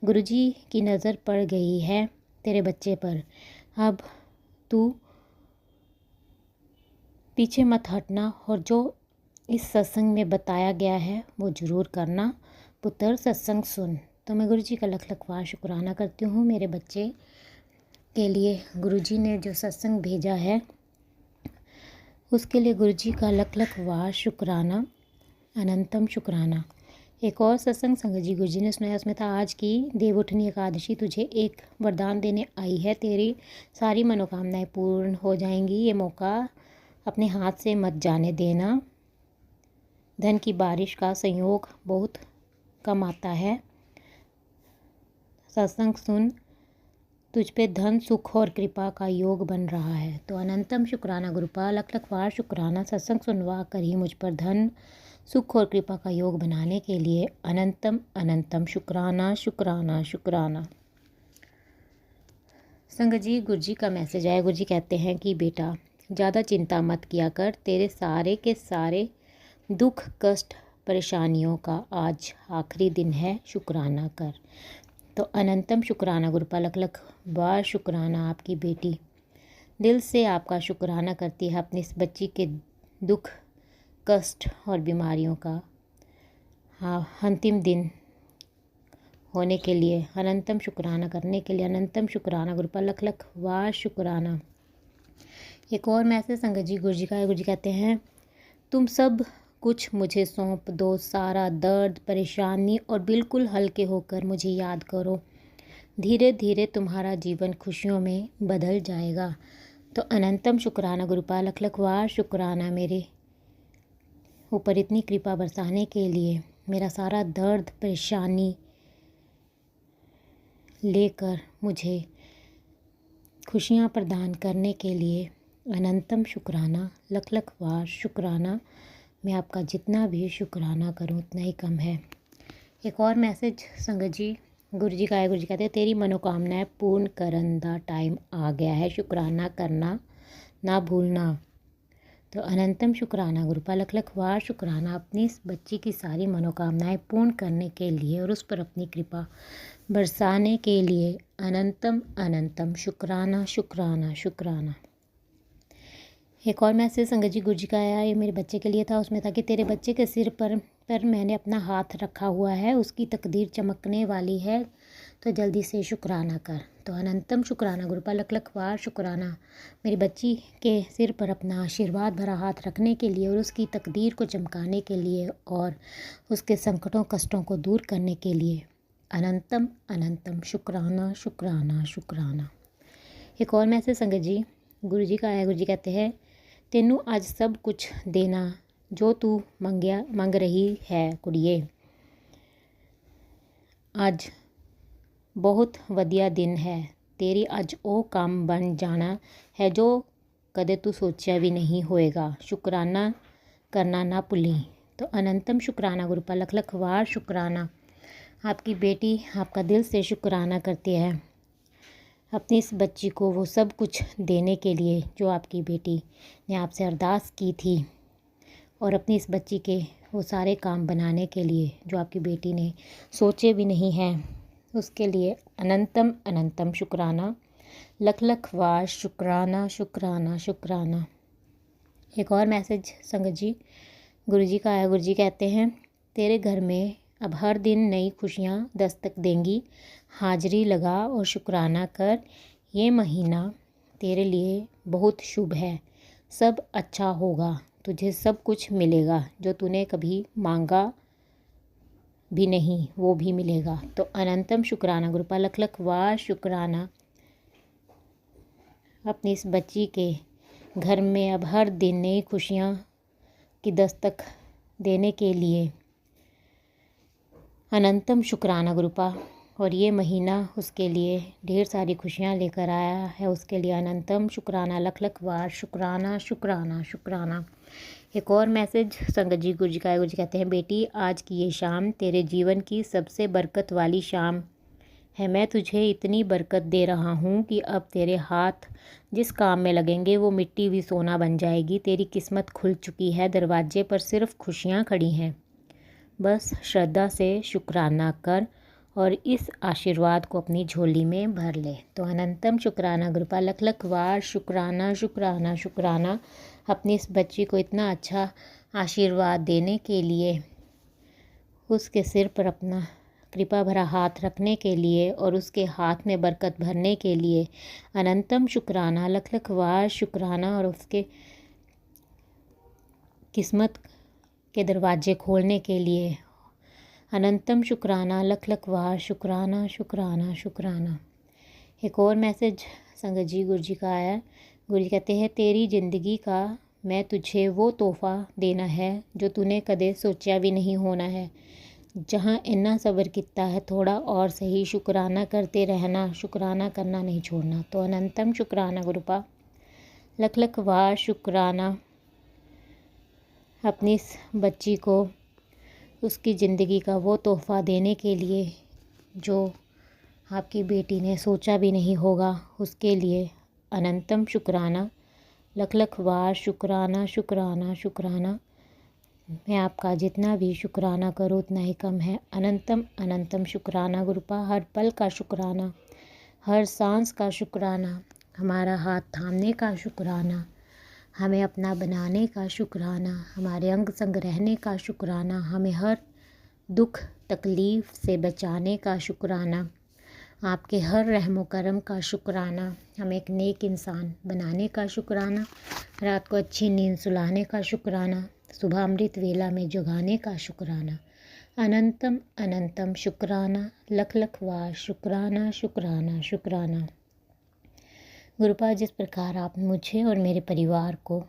गुरुजी की नज़र पड़ गई है तेरे बच्चे पर, अब तू पीछे मत हटना और जो इस सत्संग में बताया गया है वो ज़रूर करना। पुत्र सत्संग सुन। तो मैं गुरुजी का लख लख बार शुक्राना करती हूँ मेरे बच्चे के लिए। गुरुजी ने जो सत्संग भेजा है उसके लिए गुरुजी का लख लख बार शुक्राना, अनंतम शुक्राना। एक और सत्संग संगत जी गुरुजी ने सुनाया, उसमें था आज की देवउठनी एकादशी तुझे एक वरदान देने आई है, तेरी सारी मनोकामनाएं पूर्ण हो जाएंगी। ये मौका अपने हाथ से मत जाने देना। धन की बारिश का संयोग बहुत कम आता है। सत्संग सुन, तुझ पे धन सुख और कृपा का योग बन रहा है। तो अनंतम शुक्राना गुरुपाल, लख लख बार शुक्राना। सत्संग सुनवा कर ही मुझ पर धन सुख और कृपा का योग बनाने के लिए अनंतम अनंतम शुक्राना शुक्राना शुक्राना। संगत जी गुरुजी का मैसेज आया। गुरुजी कहते हैं कि बेटा ज़्यादा चिंता मत किया कर, तेरे सारे के सारे दुख कष्ट परेशानियों का आज आखिरी दिन है, शुक्राना कर। तो अनंतम शुक्राना गुरुपाल, लख लख बार शुक्राना। आपकी बेटी दिल से आपका शुक्राना करती है अपनी इस बच्ची के दुख कष्ट और बीमारियों का अंतिम दिन होने के लिए अनंतम शुक्राना करने के लिए अनंतम शुक्राना गुरुपाल, लख लख बार शुक्राना। एक और मैसेज संगत जी गुरुजी का है। गुरुजी कहते हैं तुम सब कुछ मुझे सौंप दो, सारा दर्द परेशानी और बिल्कुल हल्के होकर मुझे याद करो। धीरे धीरे तुम्हारा जीवन खुशियों में बदल जाएगा। तो अनंतम शुक्राना गुरुपाल, लख लख बार शुक्राना मेरे ऊपर इतनी कृपा बरसाने के लिए, मेरा सारा दर्द परेशानी लेकर मुझे खुशियाँ प्रदान करने के लिए अनंतम शुक्राना, लख लख बार शुक्राना। मैं आपका जितना भी शुक्राना करूं उतना ही कम है। एक और मैसेज संगत जी गुरुजी का है। गुरुजी कहते हैं तेरी मनोकामनाएं पूर्ण करन दा टाइम आ गया है, शुक्राना करना ना भूलना। तो अनंतम शुक्राना गुरुपाल, लख लख बार शुक्राना अपनी इस बच्ची की सारी मनोकामनाएं पूर्ण करने के लिए और उस पर अपनी कृपा बरसाने के लिए अनंतम अनंतम शुक्राना शुक्राना शुक्राना। एक और मैसेज संगत जी गुरुजी का आया, ये मेरे बच्चे के लिए था। उसमें था कि तेरे बच्चे के सिर पर मैंने अपना हाथ रखा हुआ है, उसकी तकदीर चमकने वाली है, तो जल्दी से शुक्राना कर। तो अनंतम शुक्राना गुरुपाल, लख लख बार शुक्राना मेरी बच्ची के सिर पर अपना आशीर्वाद भरा हाथ रखने के लिए और उसकी तकदीर को चमकाने के लिए और उसके संकटों कष्टों को दूर करने के लिए अनंतम अनंतम शुक्राना शुक्राना शुक्राना। एक और मैसेज संगत जी गुरुजी का आया। गुरुजी कहते हैं तेनू अज सब कुछ देना जो तू मंग रही है कुड़िए। अज बहुत वधिया दिन है, तेरी अज ओ काम बन जाना है जो कदे तू सोचा भी नहीं होएगा। शुक्राना करना ना भुली। तो अनंतम शुक्राना गुरुपाल, लख लख बार शुक्राना। आपकी बेटी आपका दिल से शुक्राना करती है अपनी इस बच्ची को वो सब कुछ देने के लिए जो आपकी बेटी ने आपसे अरदास की थी और अपनी इस बच्ची के वो सारे काम बनाने के लिए जो आपकी बेटी ने सोचे भी नहीं हैं, उसके लिए अनंतम अनंतम शुक्राना, लख लख बार शुक्राना शुक्राना शुक्राना। एक और मैसेज संगत जी गुरुजी का आया। गुरुजी कहते हैं तेरे घर में अब हर दिन नई खुशियाँ दस्तक देंगी। हाजिरी लगा और शुक्राना कर, ये महीना तेरे लिए बहुत शुभ है। सब अच्छा होगा, तुझे सब कुछ मिलेगा जो तूने कभी मांगा भी नहीं वो भी मिलेगा। तो अनंतम शुक्राना गुरुपाल, लख लख बार शुक्राना अपनी इस बच्ची के घर में अब हर दिन नई खुशियाँ की दस्तक देने के लिए अनंतम शुक्राना गुरुपा और ये महीना उसके लिए ढेर सारी खुशियाँ लेकर आया है। उसके लिए अनंतम शुक्राना, लख लख बार शुक्राना शुक्राना शुक्राना। एक और मैसेज संगत जी गुरु जी का है। गुरु जी कहते हैं, बेटी आज की ये शाम तेरे जीवन की सबसे बरकत वाली शाम है। मैं तुझे इतनी बरकत दे रहा हूँ कि अब तेरे हाथ जिस काम में लगेंगे वो मिट्टी भी सोना बन जाएगी। तेरी किस्मत खुल चुकी है, दरवाजे पर सिर्फ खुशियाँ खड़ी हैं। बस श्रद्धा से शुक्राना कर और इस आशीर्वाद को अपनी झोली में भर ले। तो अनंतम शुक्राना गुरुपा, लख लख वार शुक्राना शुक्राना शुक्राना। अपनी इस बच्ची को इतना अच्छा आशीर्वाद देने के लिए, उसके सिर पर अपना कृपा भरा हाथ रखने के लिए और उसके हाथ में बरकत भरने के लिए अनंतम शुक्राना, लख लख वार शुक्राना। और उसके किस्मत के दरवाजे खोलने के लिए अनंतम शुक्राना, लख लख वार शुक्राना शुक्राना शुक्राना। एक और मैसेज संगत जी गुरु जी का आया। गुरु जी कहते हैं, तेरी ज़िंदगी का मैं तुझे वो तोहफ़ा देना है जो तूने कदे सोचा भी नहीं होना है। जहाँ इन्ना सब्र किता है थोड़ा और सही, शुक्राना करते रहना, शुक्राना करना नहीं छोड़ना। तो अनंतम शुक्राना गुरुपा, लख लख वार शुक्राना। अपनी इस बच्ची को उसकी ज़िंदगी का वो तोहफ़ा देने के लिए जो आपकी बेटी ने सोचा भी नहीं होगा, उसके लिए अनंतम शुक्राना, लख लख वार शुक्राना शुक्राना शुक्राना। मैं आपका जितना भी शुक्राना करूँ उतना ही कम है। अनंतम अनंतम शुक्राना गुरुपा, हर पल का शुक्राना, हर सांस का शुक्राना, हमारा हाथ थामने का शुक्राना, हमें अपना बनाने का शुक्राना, हमारे अंग संग रहने का शुक्राना, हमें हर दुख तकलीफ़ से बचाने का शुक्राना, आपके हर रहमो करम का शुक्राना, हमें एक नेक इंसान बनाने का शुक्राना, रात को अच्छी नींद सुलाने का शुक्राना, सुबह अमृत वेला में जगाने का शुक्राना। अनंतम अनंतम शुक्राना, लख लख वार शुक्राना शुक्राना शुक्राना। गुरुपा, जिस प्रकार आप मुझे और मेरे परिवार को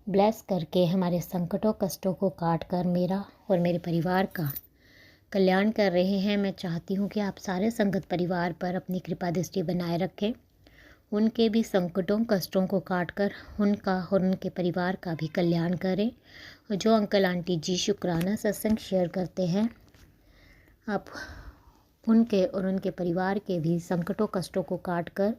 ब्लेस करके हमारे संकटों कष्टों को काट कर मेरा और मेरे परिवार का कल्याण कर रहे हैं, मैं चाहती हूँ कि आप सारे संगत परिवार पर अपनी कृपा दृष्टि बनाए रखें। उनके भी संकटों कष्टों को काट कर उनका और उनके परिवार का भी कल्याण करें। और जो अंकल आंटी जी शुक्राना सत्संग शेयर करते हैं, आप उनके और उनके परिवार के भी संकटों कष्टों को काट कर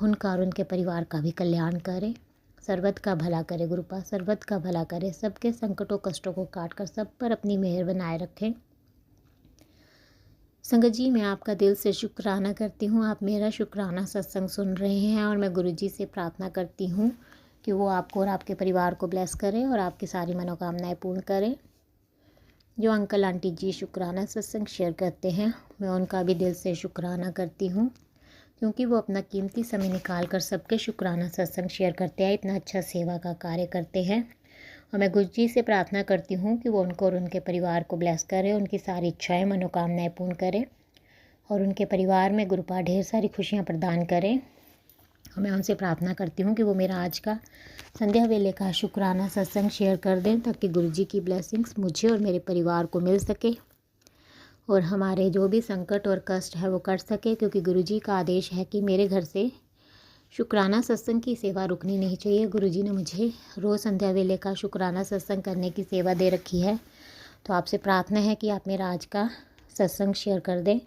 उनका और उनके परिवार का भी कल्याण करें। सर्वत का भला करे गुरुपा, सर्वत का भला करे, सबके संकटों कष्टों को काट कर सब पर अपनी मेहर बनाए रखें। संगत जी, मैं आपका दिल से शुक्राना करती हूँ। आप मेरा शुक्राना सत्संग सुन रहे हैं और मैं गुरु जी से प्रार्थना करती हूँ कि वो आपको और आपके परिवार को ब्लेस करें और आपकी सारी मनोकामनाएं पूर्ण करें। जो अंकल आंटी जी शुक्राना सत्संग शेयर करते हैं, मैं उनका भी दिल से शुक्राना करती हूँ, क्योंकि वो अपना कीमती समय निकाल कर सबके शुक्राना सत्संग शेयर करते हैं, इतना अच्छा सेवा का कार्य करते हैं। और मैं गुरु जी से प्रार्थना करती हूँ कि वो उनको और उनके परिवार को ब्लेस करें, उनकी सारी इच्छाएं मनोकामनाएं पूर्ण करें और उनके परिवार में गुरुपा ढेर सारी खुशियाँ प्रदान करें। और मैं उनसे प्रार्थना करती हूँ कि वो मेरा आज का संध्या वेले का शुक्राना सत्संग शेयर कर दें, ताकि गुरु जी की ब्लेसिंग्स मुझे और मेरे परिवार को मिल सके और हमारे जो भी संकट और कष्ट है वो कट सके। क्योंकि गुरु जी का आदेश है कि मेरे घर से शुक्राना सत्संग की सेवा रुकनी नहीं चाहिए। गुरु जी ने मुझे रोज़ संध्या वेले का शुक्राना सत्संग करने की सेवा दे रखी है। तो आपसे प्रार्थना है कि आप मेरा आज का सत्संग शेयर कर दें।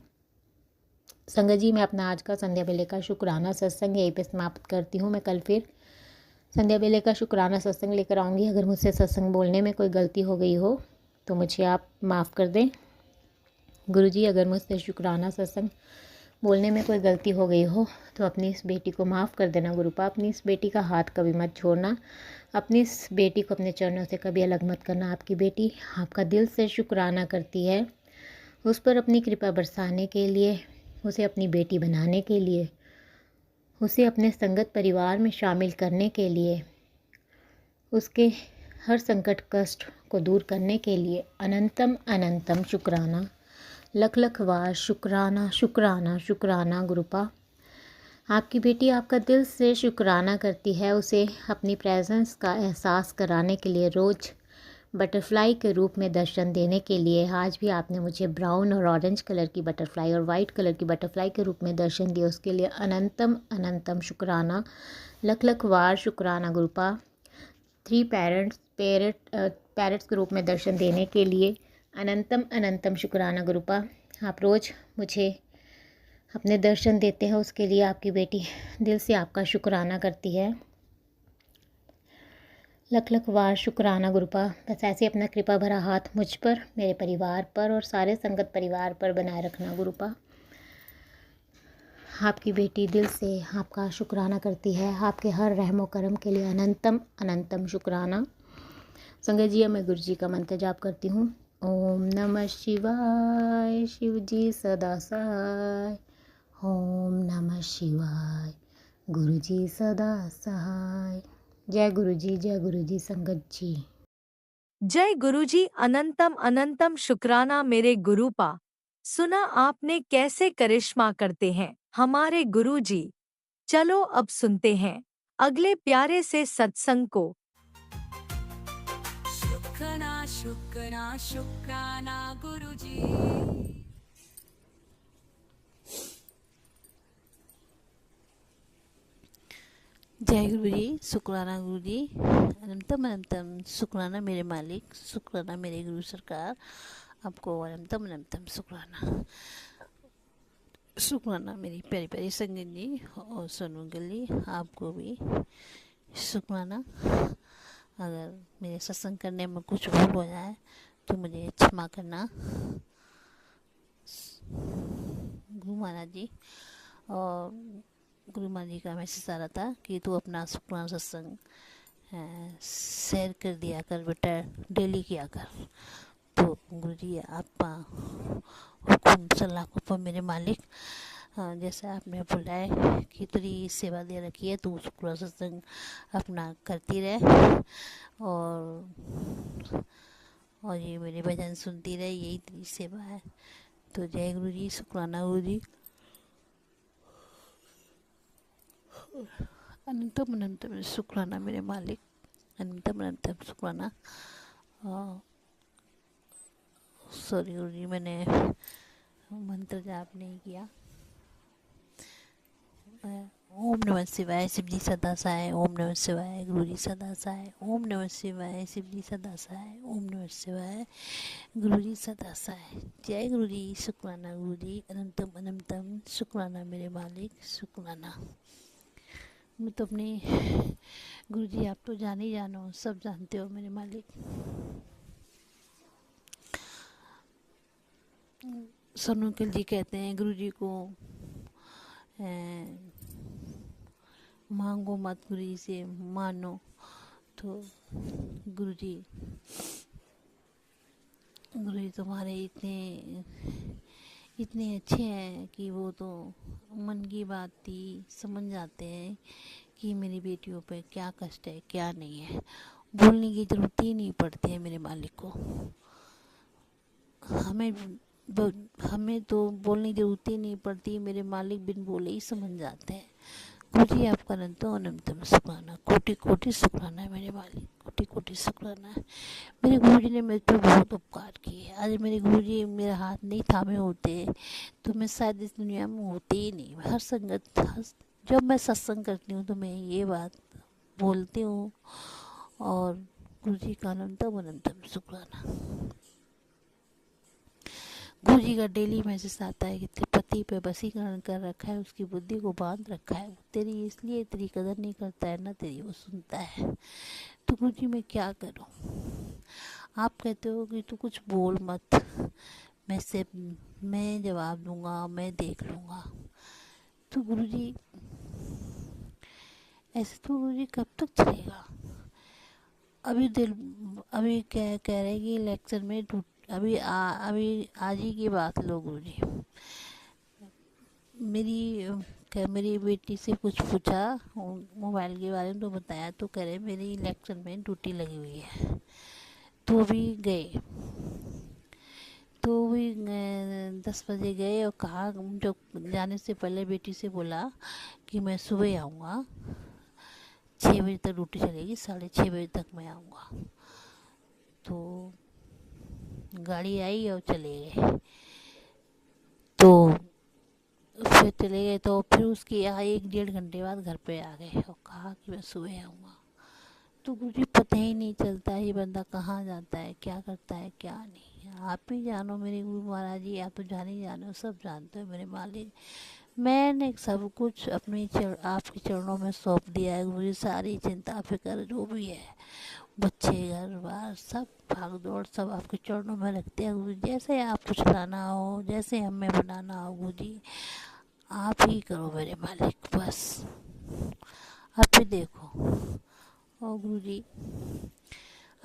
संगत जी, मैं अपना आज का संध्या वेले का शुक्राना सत्संग यहीं पे समाप्त करती हूँ। मैं कल फिर संध्या वेले का शुक्राना सत्संग लेकर आऊँगी। अगर मुझसे सत्संग बोलने में कोई गलती हो गई हो तो मुझे आप माफ़ कर दें। गुरु जी, अगर मुझसे शुक्राना सत्संग बोलने में कोई गलती हो गई हो तो अपनी इस बेटी को माफ़ कर देना गुरुपा। अपनी इस बेटी का हाथ कभी मत छोड़ना, अपनी इस बेटी को अपने चरणों से कभी अलग मत करना। आपकी बेटी आपका दिल से शुक्राना करती है, उस पर अपनी कृपा बरसाने के लिए, उसे अपनी बेटी बनाने के लिए, उसे अपने संगत परिवार में शामिल करने के लिए, उसके हर संकट कष्ट को दूर करने के लिए अनंतम अनंतम शुक्राना, लख लख वार शुक्राना शुक्राना शुक्राना गुरुपा। आपकी बेटी आपका दिल से शुक्राना करती है। उसे अपनी प्रेजेंस का एहसास कराने के लिए रोज़ बटरफ्लाई के रूप में दर्शन देने के लिए आज भी आपने मुझे ब्राउन और ऑरेंज कलर की बटरफ्लाई और वाइट कलर की बटरफ्लाई के रूप में दर्शन दिए, उसके लिए अनंतम अनंतम शुक्राना, लख लख वार शुक्राना गुरुपा। 3 पैरट्स के रूप में दर्शन देने के लिए अनंतम अनंतम शुक्राना गुरुपा। आप रोज़ मुझे अपने दर्शन देते हैं, उसके लिए आपकी बेटी दिल से आपका शुक्राना करती है। लख लख वार शुक्राना गुरुपा। बस ऐसे अपना कृपा भरा हाथ मुझ पर, मेरे परिवार पर और सारे संगत परिवार पर बनाए रखना गुरुपा। आपकी बेटी दिल से आपका शुक्राना करती है, आपके हर रहमो करम के लिए अनंतम अनंतम शुक्राना। संगत जी, मैं गुरु जी का मंत्र जाप करती हूँ। ओम नमः शिवाय, शिव जी सदा सहाय। ओम नमः शिवाय, गुरु जी सदा सहाय। जय गुरु जी संगत जी। जय गुरुजी, अनंतम अनंतम शुक्राना मेरे गुरुपा। सुना आपने कैसे करिश्मा करते हैं हमारे गुरुजी। चलो अब सुनते हैं अगले प्यारे से सत्संग को। शुक्राना शुक्राना शुक्राना गुरुजी। जय गुरु जी, शुक्राना गुरु जी, अनंतम अनंतम शुक्राना मेरे मालिक, शुक्राना मेरे गुरु सरकार, आपको अनंतम अनंतम शुक्राना। शुक्राना मेरी प्यारी प्यारी संगत जी और सोनू अंकल जी, आपको भी शुक्राना। अगर मेरे सत्संग करने में कुछ भूल हो जाए तो मुझे क्षमा करना। गुरु महाराज जी और गुरु महाराज जी का मैसेज आ रहा था कि तू अपना शुक्राना सत्संग शेयर कर दिया कर बेटा, डेली किया कर। तो गुरु जी आपका हुक्म सलाह पर मेरे मालिक, जैसे आपने बोला है कि तेरी सेवा दे रखी है, तू शुक्राना सत्संग अपना करती रहे और ये मेरे भजन सुनती रहे, यही तेरी सेवा है। तो जय गुरु जी, शुक्राना गुरु जी, अनंतम अनंतम शुक्राना मेरे मालिक, अनंतम अनंतम शुक्राना। सॉरी गुरु जी, मैंने मंत्र जाप नहीं किया। ओम नमः शिवाय, शिव जी सदा सहाय। ओम नमः शिवाय, गुरु जी सदा सहाय। ओम नमः शिवाय, शिव जी सदा सहाय। ओम नमः शिवाय, गुरु जी सदा सहाय। जय गुरु जी, शुक्राना गुरु जी, अनंतम अनंतम शुक्राना मेरे मालिक, शुक्राना। मैं तो अपने गुरु जी, आप तो जान ही जानो, सब जानते हो मेरे मालिक। सोनू अंकल जी कहते हैं गुरु जी को मांगो मत, गुरु जी से मानो। तो गुरु जी तुम्हारे इतने अच्छे हैं कि वो तो मन की बात ही समझ जाते हैं कि मेरी बेटियों पे क्या कष्ट है क्या नहीं है। बोलने की ज़रूरत ही नहीं पड़ती है मेरे मालिक को। हमें तो बोलने की ज़रूरत ही नहीं पड़ती, मेरे मालिक बिन बोले ही समझ जाते हैं। गुरु जी आपका अनंतम शुक्राना, कोटि कोटि शुक्राना है मेरे मालिक, कोटि कोटि शुक्राना है। मेरे गुरु जी ने मेरे पर बहुत उपकार किए। आज मेरे गुरु जी मेरा हाथ नहीं थामे होते तो मैं शायद इस दुनिया में होती ही नहीं। हर संगत जब मैं सत्संग करती हूँ तो मैं ये बात बोलती हूँ और गुरु जी का अनंतम शुक्राना। गुरु जी का डेली मैसेज आता है कि तेरे पति पे वशीकरण कर रखा है, उसकी बुद्धि को बांध रखा है, तेरी इसलिए तेरी कदर नहीं करता है ना तेरी वो सुनता है। तो गुरु जी मैं क्या करूं? आप कहते हो कि तू कुछ बोल मत, मैं जवाब दूंगा, मैं देख लूँगा। तो गुरु जी ऐसे तो गुरु जी कब तक चलेगा? अभी कह रहे कि लेक्चर में अभी आज ही की बात लो गुरु जी। मेरी बेटी से कुछ पूछा मोबाइल के बारे में तो बताया, तो कह रहे मेरी इलेक्शन में ड्यूटी लगी हुई है। तो अभी गए, तो भी 10 बजे गए और कहा, जो जाने से पहले बेटी से बोला कि मैं सुबह आऊँगा, 6 बजे तक ड्यूटी चलेगी, 6:30 बजे तक मैं आऊँगा। तो गाड़ी आई और चले गए। तो फिर चले गए तो फिर उसके यहाँ 1-1.5 घंटे बाद घर पे आ गए और कहा कि मैं सुबह आऊँगा। तो मुझे पता ही नहीं चलता ये बंदा कहाँ जाता है, क्या करता है, क्या नहीं। आप ही जानो मेरे गुरु महाराज जी, आप तो जान ही जानो, सब जानते हो मेरे मालिक। मैंने सब कुछ अपने आपके चरणों में सौंप दिया है गुरु जी। सारी चिंता फिक्र जो भी है, बच्चे घर बार सब भाग दौड़ सब आपके चरणों में रखते हैं गुरु जी। जैसे आपको चलाना हो, जैसे हमें बनाना हो गुरु जी, आप ही करो मेरे मालिक, बस आप ही देखो। और गुरु जी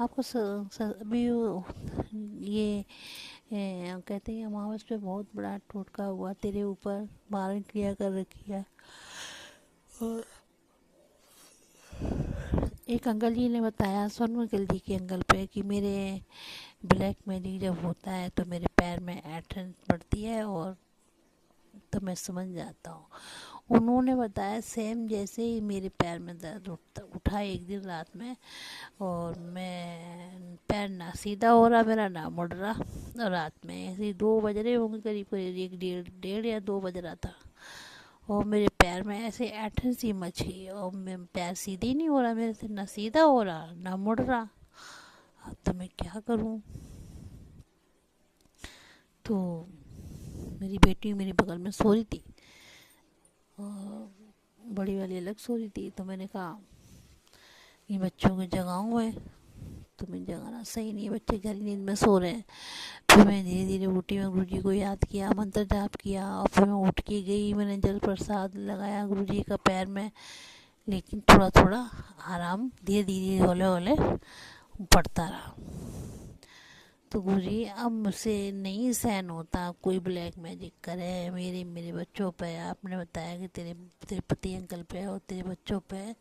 आपको अभी ये कहते हैं अमावस पे बहुत बड़ा टोटका हुआ तेरे ऊपर, मारण क्रिया कर रखी है। और एक अंकल जी ने बताया, सोनू अंकल जी के अंकल पे, कि मेरे ब्लैक मैजिक जब होता है तो मेरे पैर में ऐंठन पड़ती है और तो मैं समझ जाता हूँ। उन्होंने बताया सेम जैसे ही मेरे पैर में दर्द उठा एक दिन रात में, और मैं पैर ना सीधा हो रहा मेरा, ना मुड़ रहा। और रात में ऐसे 2 बज रहे होंगे करीब करीब, 1 या 2 बज रहा था, और मेरे पैर में ऐसे ऐंठन सी मच गई और मैं पैर सीधे ही नहीं हो रहा मेरे से, ना सीधा हो रहा ना मुड़ रहा। अब तो मैं क्या करूँ। तो मेरी बेटी मेरे बगल में सो रही थी और बड़ी वाली अलग सो रही थी। तो मैंने कहा इन बच्चों को जगाऊं मैं, तो मैं जगाना सही नहीं, बच्चे गहरी नींद में सो रहे हैं। फिर मैं धीरे धीरे उठी, मैं गुरु जी को याद किया, मंत्र जाप किया, और फिर मैं उठ के गई, मैंने जल प्रसाद लगाया गुरु जी का पैर में। लेकिन थोड़ा थोड़ा आराम धीरे धीरे हौले हौले पड़ता रहा। तो गुरुजी अब मुझसे नहीं सहन होता कोई ब्लैक मैजिक करे मेरे बच्चों पे। आपने बताया कि तेरे पति अंकल पे और तेरे बच्चों पे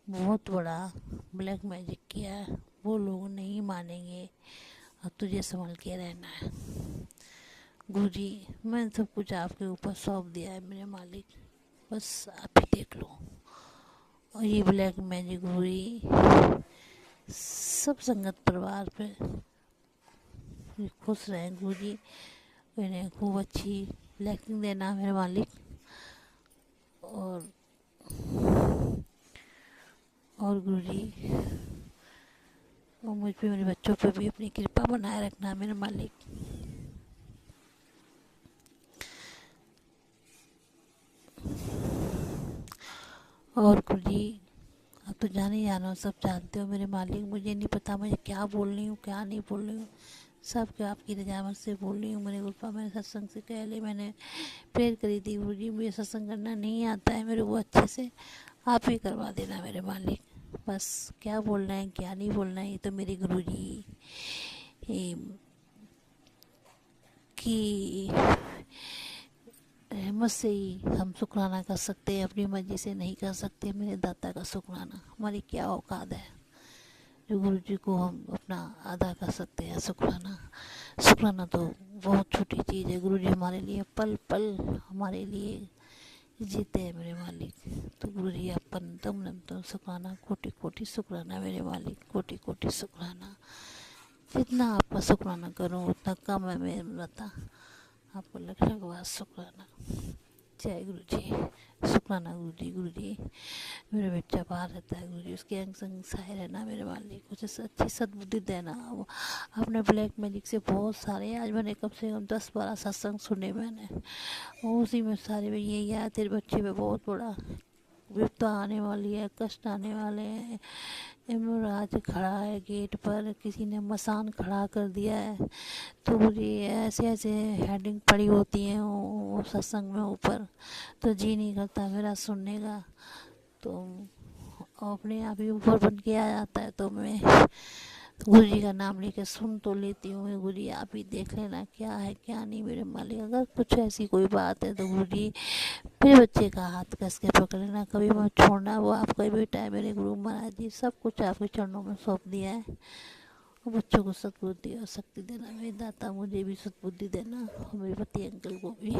बहुत बड़ा ब्लैक मैजिक किया है, वो लोग नहीं मानेंगे, अब तुझे संभल के रहना है। गुरुजी मैंने सब कुछ आपके ऊपर सौंप दिया है मेरे मालिक, बस आप ही देख लो। और ये ब्लैक मैजिक गुरुजी सब संगत परिवार पे खुश रहें गुरुजी, इन्हें खूब अच्छी ब्लेसिंग देना मेरे मालिक। और गुरुजी और मुझ पे मेरे बच्चों पे भी अपनी कृपा बनाए रखना मेरे मालिक। और गुरुजी अब तो जाने जानो, सब जानते हो मेरे मालिक, मुझे नहीं पता मुझे क्या बोल रही हूँ क्या नहीं बोल रही हूँ, सब क्या आपकी रजामत से बोल रही हूँ। मेरे गुरुपा मैंने सत्संग से पहले मैंने प्रेयर करी थी, गुरुजी मुझे सत्संग करना नहीं आता है मेरे को अच्छे से, आप ही करवा देना मेरे मालिक। बस क्या बोलना है क्या नहीं बोलना है ये तो मेरे गुरुजी की रहमत से ही हम शुक्राना कर सकते हैं, अपनी मर्जी से नहीं कर सकते। मेरे दाता का शुक्राना, हमारी क्या औकात है जो गुरु जी को हम अपना अदा कर सकते हैं। शुक्राना तो बहुत छोटी चीज़ है। गुरु जी हमारे लिए पल पल हमारे लिए जीते हैं मेरे मालिक। तो गुरु जी अपन तम शुक्राना, कोटि कोटि शुक्राना मेरे मालिक, कोटि कोटि शुक्राना। जितना आपका शुक्राना करूँ उतना कम है मेरे माता, आपको लक्षण के बाद शुक्राना। जय गुरु जी, शुक्राना गुरु जी मेरा बच्चा बाहर रहता है गुरु जी, उसके अंग संग सहाय रहना मेरे मालिक, कुछ अच्छी सद्बुद्धि देना। वो आपने ब्लैक मैजिक से बहुत सारे, आज मैंने कम से कम 10-12 सत्संग सुने मैंने, और उसी में सारे में यही आया तेरे बच्चे पे बहुत बड़ा विपदा आने वाली है, कष्ट आने वाले हैं। यमराज खड़ा है गेट पर, किसी ने मसान खड़ा कर दिया है। तो मुझे ऐसे ऐसे हेडिंग पड़ी होती हैं वो सत्संग में ऊपर, तो जी नहीं करता मेरा सुनने का। तो अपने आप ही ऊपर बन के आ जाता है। तो मैं गुरु जी का नाम लेके सुन तो लेती हूँ। गुरु जी आप ही देख लेना क्या है क्या नहीं मेरे मालिक। अगर कुछ ऐसी कोई बात है तो गुरु जी मेरे बच्चे का हाथ कस के पकड़ लेना, कभी मत छोड़ना। वो आपका ही बेटा है मेरे गुरु महाराज जी, सब कुछ आपके चरणों में सौंप दिया है। और बच्चों को सद्बुद्धि और शक्ति देना मेरे दाता, मुझे भी सद्बुद्धि देना और मेरे पति अंकल को भी।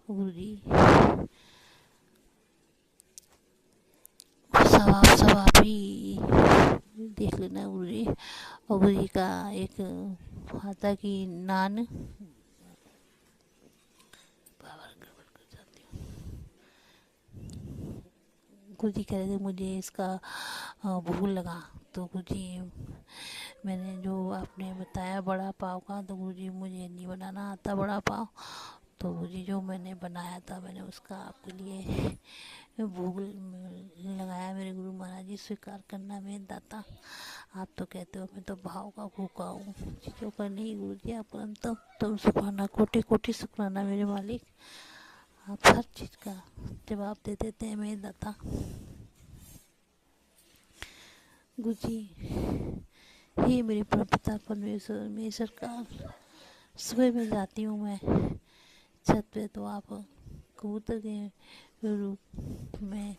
गुरु जी सब आप ही देख लेना गुरु जी। और गुरु जी का एक आता की नान गुरु जी कह रहे थे मुझे इसका भूख लगा, तो गुरु जी मैंने जो आपने बताया बड़ा पाव का, तो गुरु जी मुझे नहीं बनाना आता बड़ा पाव, तो गुरु जी जो मैंने बनाया था मैंने उसका आपके लिए भोग लगाया। मेरे गुरु महाराज जी स्वीकार करना मेरे दाता। आप तो कहते हो मैं तो भाव का भूखा हूँ, चीज़ों का नहीं गुरु जी। आप परंतु तुम शुक्राना, कोटि कोटि शुक्राना मेरे मालिक। आप हर चीज़ का जवाब दे देते हैं मेरे दाता। गुरु जी हे मेरे परमपिता परमेश्वर, मेरी सरकार, सुबह में जाती हूँ मैं छत पे, तो आप कबूतर के रूप में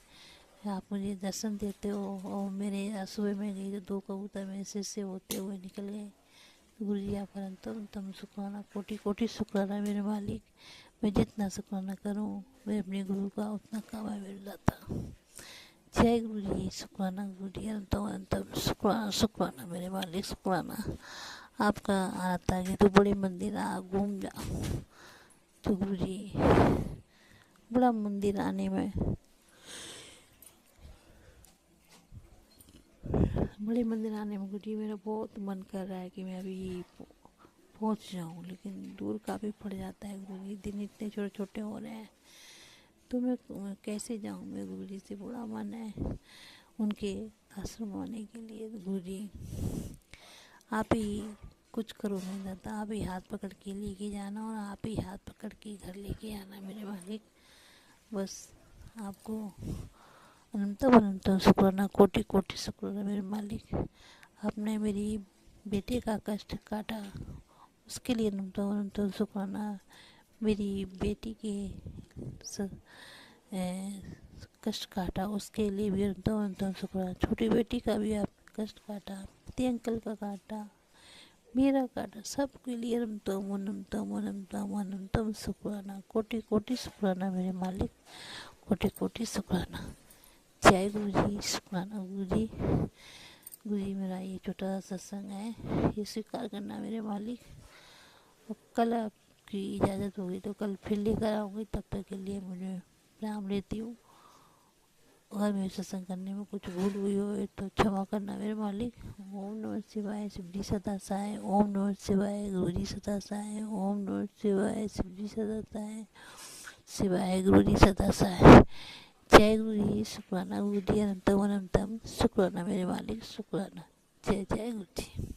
आप मुझे दर्शन देते हो। और मेरे सुबह में गई तो 2 कबूतर मेरे सिर से होते हुए निकल गए। गुरु जी आप परंतु तुम शुक्राना, कोटि कोटि शुक्राना मेरे मालिक। मैं जितना शुक्राना करूँ मैं अपने गुरु का उतना काम है मेरे दाता। जय गुरु जी, शुक्राना गुरु जी, अनंतम शुक्राना शुक्राना मेरे मालिक शुक्राना। आपका आता है कि तो बड़े मंदिर आ घूम जा। तो गुरु जी बड़ा मंदिर आने में गुरु जी मेरा बहुत मन कर रहा है कि मैं अभी पहुंच जाऊं, लेकिन दूर काफ़ी पड़ जाता है गुरु जी। दिन इतने छोटे छोटे हो रहे हैं, तो मैं कैसे जाऊं। मैं गुरु जी से बड़ा मन है उनके आश्रम आने के लिए। गुरु जी आप ही कुछ करो नहीं दाता, आप ही हाथ पकड़ के लेके जाना और आप ही हाथ पकड़ के घर लेके आना मेरे मालिक। बस आपको अनंतम अनंतम शुक्राना, कोटि कोटि शुक्राना मेरे मालिक। आपने मेरी बेटे का कष्ट काटा, उसके लिए अनंतम अनंतम शुक्राना। मेरी बेटी के कष्ट काटा, उसके लिए भी अनंतम अनंतम शुक्राना। छोटी बेटी का भी आपने कष्ट काटा, पति अंकल का काटा, मेरा काटा, सबके लिए अनंतम अनंतम अनंतम अनंतम शुक्राना, कोटि कोटि शुक्राना मेरे मालिक, कोटि कोटि शुक्राना। जय गुरु जी, शुक्राना गुरु जी। गुरु जी मेरा ये छोटा सा सत्संग है, ये स्वीकार करना मेरे मालिक। और कल आपकी इजाज़त होगी तो कल फिर लेकर आऊँगी, तब तक के लिए मुझे प्रणाम लेती हूँ। अगर मेरे सत्संग करने में कुछ भूल हुई हो तो क्षमा करना मेरे मालिक। ओम नमः शिवाय, शिव जी सदा सहाय। ओम नमः शिवाय, गुरु जी सदा सहाय। ओम नमः शिवाय, शिव जी सदा सहाय। शिवाय गुरु जी सदा सहाय। जय गुरु जी, शुक्राना गुरु जी, अनंतम अनंतम शुक्राना मेरे मालिक शुक्राना। जय जय गुरु जी।